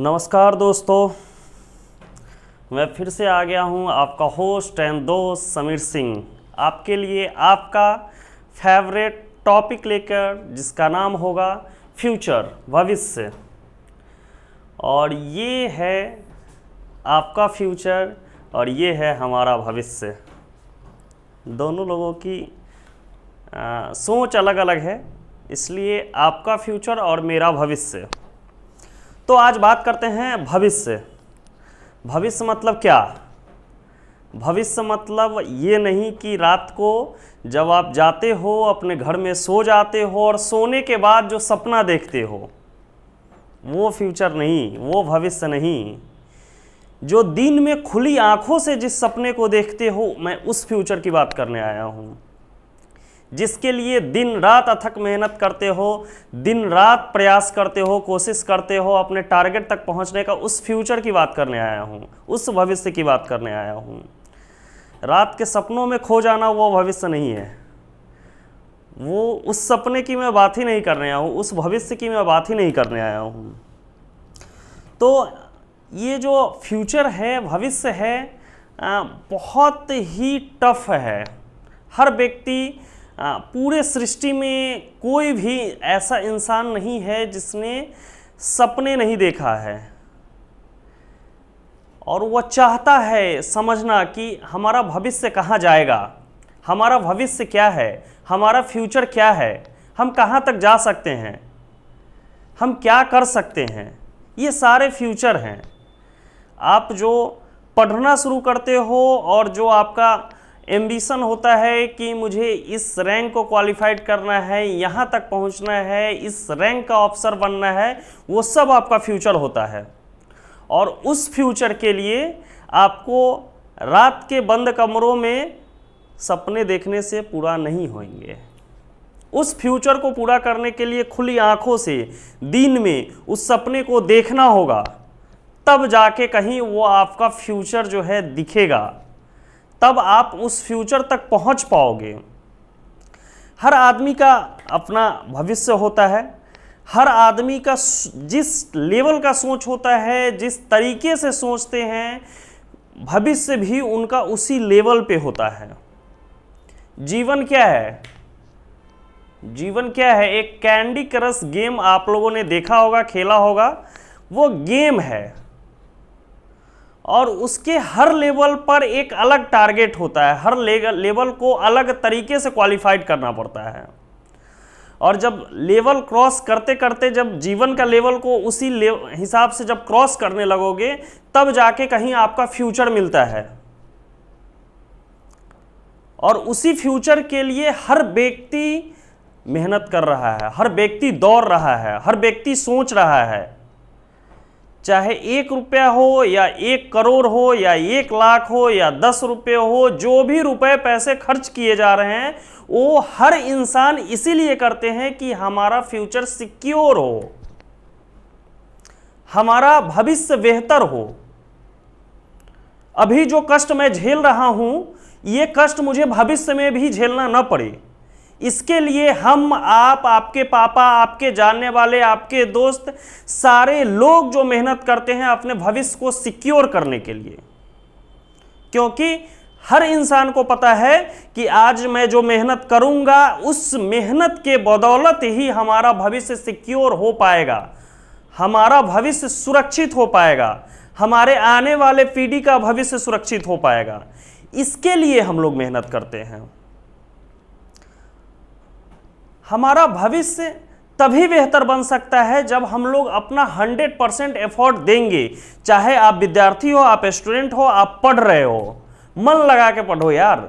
नमस्कार दोस्तों, मैं फिर से आ गया हूं, आपका होस्ट एंड दोस्त समीर सिंह, आपके लिए आपका फेवरेट टॉपिक लेकर, जिसका नाम होगा फ्यूचर, भविष्य। और ये है आपका फ्यूचर और ये है हमारा भविष्य। दोनों लोगों की सोच अलग अलग है, इसलिए आपका फ्यूचर और मेरा भविष्य। तो आज बात करते हैं भविष्य। भविष्य मतलब क्या? भविष्य मतलब ये नहीं कि रात को जब आप जाते हो अपने घर में सो जाते हो और सोने के बाद जो सपना देखते हो, वो फ्यूचर नहीं, वो भविष्य नहीं। जो दिन में खुली आंखों से जिस सपने को देखते हो, मैं उस फ्यूचर की बात करने आया हूँ। जिसके लिए दिन रात अथक मेहनत करते हो, दिन रात प्रयास करते हो, कोशिश करते हो अपने टारगेट तक पहुंचने का, उस फ्यूचर की बात करने आया हूं, उस भविष्य की बात करने आया हूं। रात के सपनों में खो जाना वो भविष्य नहीं है, वो उस सपने की मैं बात ही नहीं करने आया हूं, उस भविष्य की मैं बात ही नहीं करने आया हूं। तो ये जो फ्यूचर है, भविष्य है, बहुत ही टफ है। हर व्यक्ति, पूरे सृष्टि में कोई भी ऐसा इंसान नहीं है जिसने सपने नहीं देखा है और वह चाहता है समझना कि हमारा भविष्य कहाँ जाएगा, हमारा भविष्य क्या है, हमारा फ्यूचर क्या है, हम कहाँ तक जा सकते हैं, हम क्या कर सकते हैं। ये सारे फ्यूचर हैं। आप जो पढ़ना शुरू करते हो और जो आपका एम्बिशन होता है कि मुझे इस रैंक को क्वालिफाइड करना है, यहाँ तक पहुँचना है, इस रैंक का ऑफिसर बनना है, वो सब आपका फ्यूचर होता है। और उस फ्यूचर के लिए आपको रात के बंद कमरों में सपने देखने से पूरा नहीं होंगे। उस फ्यूचर को पूरा करने के लिए खुली आंखों से दिन में उस सपने को देखना होगा, तब जाके कहीं वो आपका फ्यूचर जो है दिखेगा, तब आप उस फ्यूचर तक पहुंच पाओगे। हर आदमी का अपना भविष्य होता है। हर आदमी का जिस लेवल का सोच होता है, जिस तरीके से सोचते हैं, भविष्य भी उनका उसी लेवल पे होता है। जीवन क्या है? जीवन क्या है? एक कैंडी क्रश गेम आप लोगों ने देखा होगा, खेला होगा। वो गेम है और उसके हर लेवल पर एक अलग टारगेट होता है। हर लेवल को अलग तरीके से क्वालिफाइड करना पड़ता है। और जब लेवल क्रॉस करते करते जब जीवन का लेवल को उसी हिसाब से जब क्रॉस करने लगोगे, तब जाके कहीं आपका फ्यूचर मिलता है। और उसी फ्यूचर के लिए हर व्यक्ति मेहनत कर रहा है, हर व्यक्ति दौड़ रहा है, हर व्यक्ति सोच रहा है। चाहे 1 रुपया हो या 1 करोड़ हो या 1 लाख हो या 10 रुपये हो, जो भी रुपए पैसे खर्च किए जा रहे हैं, वो हर इंसान इसीलिए करते हैं कि हमारा फ्यूचर सिक्योर हो, हमारा भविष्य बेहतर हो। अभी जो कष्ट मैं झेल रहा हूं, ये कष्ट मुझे भविष्य में भी झेलना न पड़े। इसके लिए हम, आप, आपके पापा, आपके जानने वाले, आपके दोस्त, सारे लोग जो मेहनत करते हैं अपने भविष्य को सिक्योर करने के लिए। क्योंकि हर इंसान को पता है कि आज मैं जो मेहनत करूंगा, उस मेहनत के बदौलत ही हमारा भविष्य सिक्योर हो पाएगा, हमारा भविष्य सुरक्षित हो पाएगा, हमारे आने वाले पीढ़ी का भविष्य सुरक्षित हो पाएगा। इसके लिए हम लोग मेहनत करते हैं। हमारा भविष्य तभी बेहतर बन सकता है जब हम लोग अपना 100% एफर्ट देंगे। चाहे आप विद्यार्थी हो, आप स्टूडेंट हो, आप पढ़ रहे हो, मन लगा के पढ़ो यार,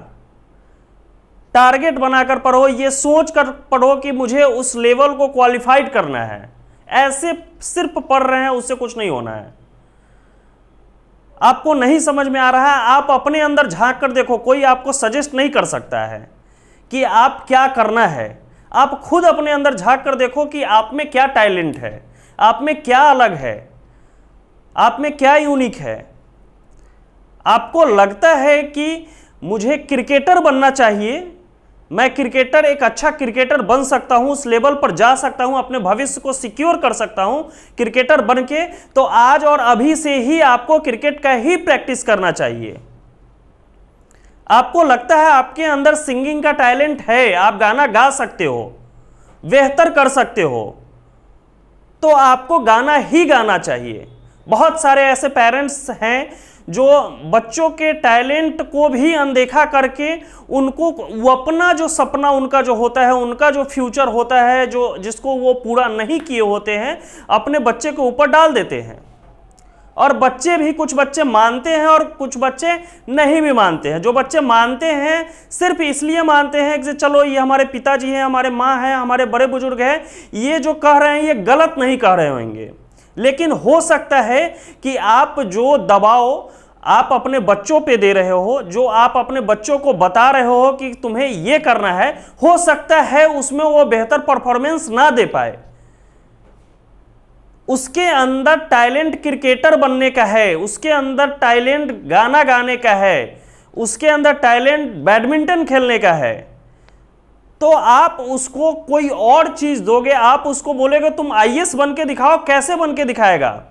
टारगेट बनाकर पढ़ो, ये सोच कर पढ़ो कि मुझे उस लेवल को क्वालिफाइड करना है। ऐसे सिर्फ पढ़ रहे हैं, उससे कुछ नहीं होना है। आपको नहीं समझ में आ रहा है, आप अपने अंदर झांक कर देखो। कोई आपको सजेस्ट नहीं कर सकता है कि आप क्या करना है। आप खुद अपने अंदर झांक कर देखो कि आप में क्या टैलेंट है, आप में क्या अलग है, आप में क्या यूनिक है। आपको लगता है कि मुझे क्रिकेटर बनना चाहिए, मैं क्रिकेटर, एक अच्छा क्रिकेटर बन सकता हूं, उस लेवल पर जा सकता हूं, अपने भविष्य को सिक्योर कर सकता हूं क्रिकेटर बन के, तो आज और अभी से ही आपको क्रिकेट का ही प्रैक्टिस करना चाहिए। आपको लगता है आपके अंदर सिंगिंग का टैलेंट है, आप गाना गा सकते हो, बेहतर कर सकते हो, तो आपको गाना ही गाना चाहिए। बहुत सारे ऐसे पेरेंट्स हैं जो बच्चों के टैलेंट को भी अनदेखा करके उनको, वो अपना जो सपना उनका जो होता है, उनका जो फ्यूचर होता है, जो जिसको वो पूरा नहीं किए होते हैं, अपने बच्चे के ऊपर डाल देते हैं। और बच्चे भी, कुछ बच्चे मानते हैं और कुछ बच्चे नहीं भी मानते हैं। जो बच्चे मानते हैं सिर्फ इसलिए मानते हैं कि चलो ये हमारे पिताजी हैं, हमारे माँ हैं, हमारे बड़े बुजुर्ग हैं, ये जो कह रहे हैं ये गलत नहीं कह रहे होंगे। लेकिन हो सकता है कि आप जो दबाव आप अपने बच्चों पे दे रहे हो, जो आप अपने बच्चों को बता रहे हो कि तुम्हें ये करना है, हो सकता है उसमें वो बेहतर परफॉर्मेंस ना दे पाए। उसके अंदर टैलेंट क्रिकेटर बनने का है, उसके अंदर टैलेंट गाना गाने का है, उसके अंदर टैलेंट बैडमिंटन खेलने का है, तो आप उसको कोई और चीज दोगे, आप उसको बोलेगे तुम आईएएस बन के दिखाओ, कैसे बन के दिखाएगा?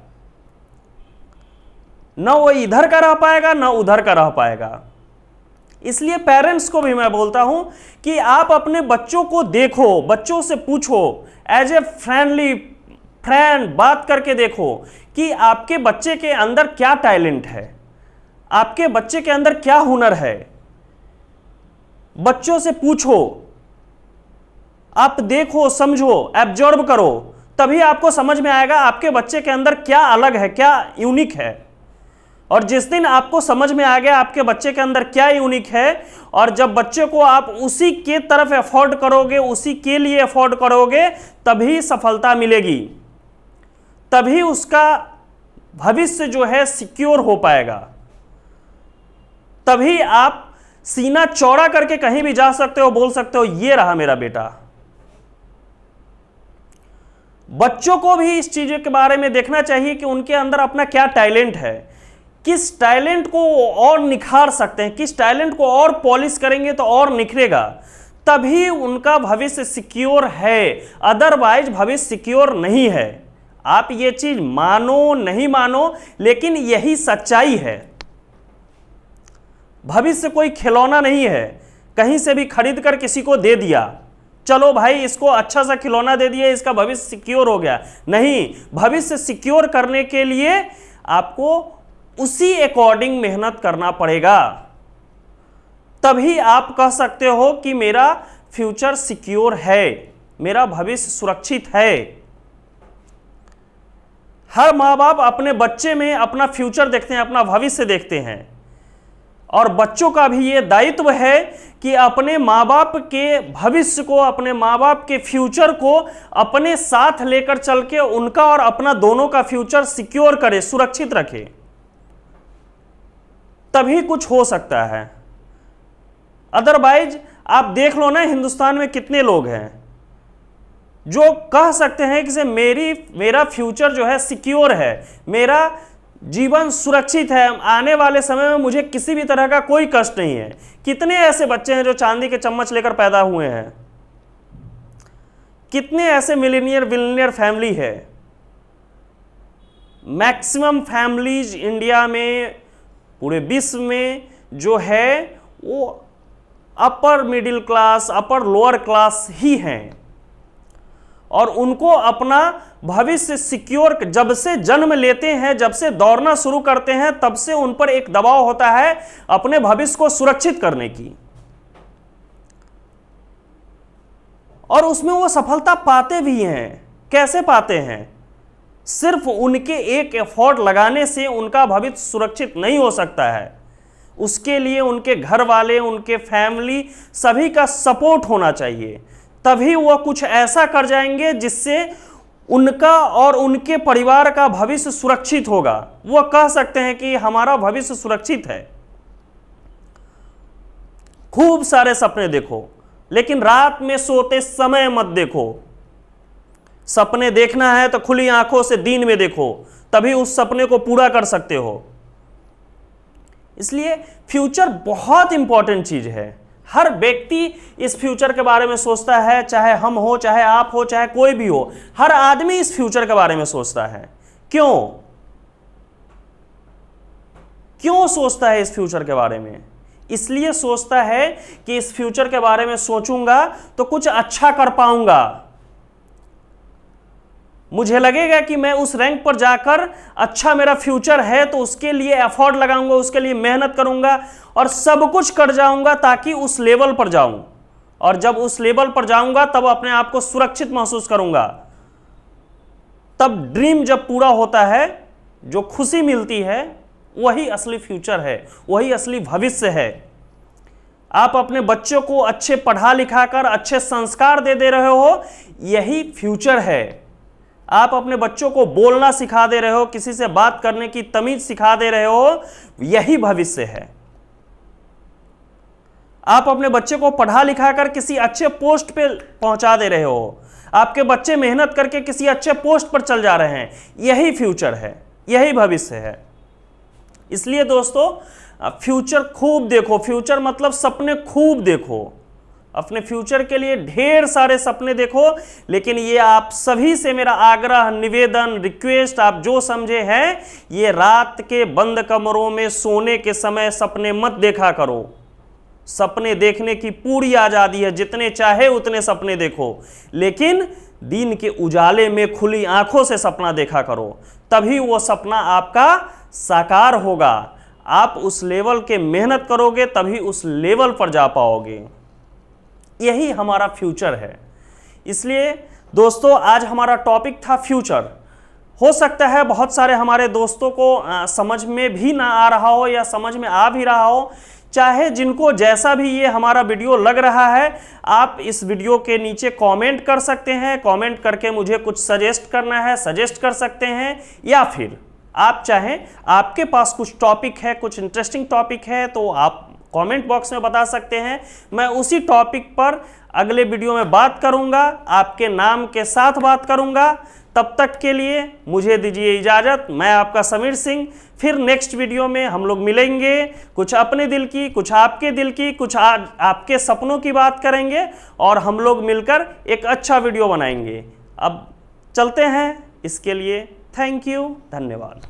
ना वो इधर का रह पाएगा ना उधर का रह पाएगा। इसलिए पेरेंट्स को भी मैं बोलता हूं कि आप अपने बच्चों को देखो, बच्चों से पूछो, एज ए फ्रेंडली फ्रेंड बात करके देखो कि आपके बच्चे के अंदर क्या टैलेंट है, आपके बच्चे के अंदर क्या हुनर है। बच्चों से पूछो, आप देखो, समझो, एब्जॉर्ब करो, तभी आपको समझ में आएगा आपके बच्चे के अंदर क्या अलग है, क्या यूनिक है। और जिस दिन आपको समझ में आ गया आपके बच्चे के अंदर क्या यूनिक है, और जब बच्चे को आप उसी के तरफ एफोर्ड करोगे, उसी के लिए एफोर्ड करोगे, तभी सफलता मिलेगी, तभी उसका भविष्य जो है सिक्योर हो पाएगा। तभी आप सीना चौड़ा करके कहीं भी जा सकते हो, बोल सकते हो ये रहा मेरा बेटा। बच्चों को भी इस चीज के बारे में देखना चाहिए कि उनके अंदर अपना क्या टैलेंट है, किस टैलेंट को और निखार सकते हैं, किस टैलेंट को और पॉलिश करेंगे तो और निखरेगा, तभी उनका भविष्य सिक्योर है। अदरवाइज भविष्य सिक्योर नहीं है। आप ये चीज मानो नहीं मानो, लेकिन यही सच्चाई है। भविष्य कोई खिलौना नहीं है, कहीं से भी खरीद कर किसी को दे दिया, चलो भाई इसको अच्छा सा खिलौना दे दिया, इसका भविष्य सिक्योर हो गया। नहीं, भविष्य सिक्योर करने के लिए आपको उसी अकॉर्डिंग मेहनत करना पड़ेगा, तभी आप कह सकते हो कि मेरा फ्यूचर सिक्योर है, मेरा भविष्य सुरक्षित है। हर माँ बाप अपने बच्चे में अपना फ्यूचर देखते हैं, अपना भविष्य देखते हैं, और बच्चों का भी ये दायित्व है कि अपने माँ बाप के भविष्य को, अपने माँ बाप के फ्यूचर को अपने साथ लेकर चल के उनका और अपना दोनों का फ्यूचर सिक्योर करे, सुरक्षित रखे, तभी कुछ हो सकता है। अदरवाइज आप देख लो ना, हिंदुस्तान में कितने लोग हैं जो कह सकते हैं कि मेरा फ्यूचर जो है सिक्योर है, मेरा जीवन सुरक्षित है, आने वाले समय में मुझे किसी भी तरह का कोई कष्ट नहीं है। कितने ऐसे बच्चे हैं जो चांदी के चम्मच लेकर पैदा हुए हैं, कितने ऐसे मिलीनियर बिलियनियर फैमिली है। मैक्सिमम फैमिलीज इंडिया में, पूरे विश्व में जो है वो upper middle class, upper lower class ही हैं, और उनको अपना भविष्य सिक्योर जब से जन्म लेते हैं, जब से दौड़ना शुरू करते हैं, तब से उन पर एक दबाव होता है अपने भविष्य को सुरक्षित करने की, और उसमें वो सफलता पाते भी हैं। कैसे पाते हैं? सिर्फ उनके एक एफर्ट लगाने से उनका भविष्य सुरक्षित नहीं हो सकता है। उसके लिए उनके घर वाले, उनके फैमिली, सभी का सपोर्ट होना चाहिए, तभी वो कुछ ऐसा कर जाएंगे जिससे उनका और उनके परिवार का भविष्य सुरक्षित होगा। वो कह सकते हैं कि हमारा भविष्य सुरक्षित है। खूब सारे सपने देखो, लेकिन रात में सोते समय मत देखो। सपने देखना है तो खुली आंखों से दिन में देखो, तभी उस सपने को पूरा कर सकते हो। इसलिए फ्यूचर बहुत इंपॉर्टेंट चीज है। हर व्यक्ति इस फ्यूचर के बारे में सोचता है, चाहे हम हो, चाहे आप हो, चाहे कोई भी हो, हर आदमी इस फ्यूचर के बारे में सोचता है। क्यों सोचता है इस फ्यूचर के बारे में? इसलिए सोचता है कि इस फ्यूचर के बारे में सोचूंगा तो कुछ अच्छा कर पाऊंगा, मुझे लगेगा कि मैं उस रैंक पर जाकर अच्छा मेरा फ्यूचर है तो उसके लिए एफर्ट लगाऊंगा, उसके लिए मेहनत करूंगा और सब कुछ कर जाऊंगा ताकि उस लेवल पर जाऊं। और जब उस लेवल पर जाऊंगा तब अपने आप को सुरक्षित महसूस करूंगा। तब ड्रीम जब पूरा होता है, जो खुशी मिलती है, वही असली फ्यूचर है, वही असली भविष्य है। आप अपने बच्चों को अच्छे पढ़ा लिखा कर अच्छे संस्कार दे रहे हो, यही फ्यूचर है। आप अपने बच्चों को बोलना सिखा दे रहे हो, किसी से बात करने की तमीज सिखा दे रहे हो, यही भविष्य है। आप अपने बच्चे को पढ़ा लिखा कर किसी अच्छे पोस्ट पे पहुंचा दे रहे हो, आपके बच्चे मेहनत करके किसी अच्छे पोस्ट पर चल जा रहे हैं, यही फ्यूचर है, यही भविष्य है। इसलिए दोस्तों फ्यूचर खूब देखो, फ्यूचर मतलब सपने खूब देखो, अपने फ्यूचर के लिए ढेर सारे सपने देखो। लेकिन ये आप सभी से मेरा आग्रह, निवेदन, रिक्वेस्ट, आप जो समझे हैं, ये रात के बंद कमरों में सोने के समय सपने मत देखा करो। सपने देखने की पूरी आजादी है, जितने चाहे उतने सपने देखो, लेकिन दिन के उजाले में खुली आंखों से सपना देखा करो, तभी वो सपना आपका साकार होगा। आप उस लेवल के मेहनत करोगे तभी उस लेवल पर जा पाओगे। यही हमारा फ्यूचर है। इसलिए दोस्तों आज हमारा टॉपिक था फ्यूचर। हो सकता है बहुत सारे हमारे दोस्तों को समझ में भी ना आ रहा हो या समझ में आ भी रहा हो। चाहे जिनको जैसा भी ये हमारा वीडियो लग रहा है, आप इस वीडियो के नीचे कमेंट कर सकते हैं। कमेंट करके मुझे कुछ सजेस्ट करना है, सजेस्ट कर सकते हैं, या फिर आप चाहें, आपके पास कुछ टॉपिक है, कुछ इंटरेस्टिंग टॉपिक है, तो आप कमेंट बॉक्स में बता सकते हैं। मैं उसी टॉपिक पर अगले वीडियो में बात करूंगा, आपके नाम के साथ बात करूंगा। तब तक के लिए मुझे दीजिए इजाज़त। मैं आपका समीर सिंह। फिर नेक्स्ट वीडियो में हम लोग मिलेंगे, कुछ अपने दिल की, कुछ आपके दिल की, कुछ आपके सपनों की बात करेंगे और हम लोग मिलकर एक अच्छा वीडियो बनाएंगे। अब चलते हैं, इसके लिए थैंक यू, धन्यवाद।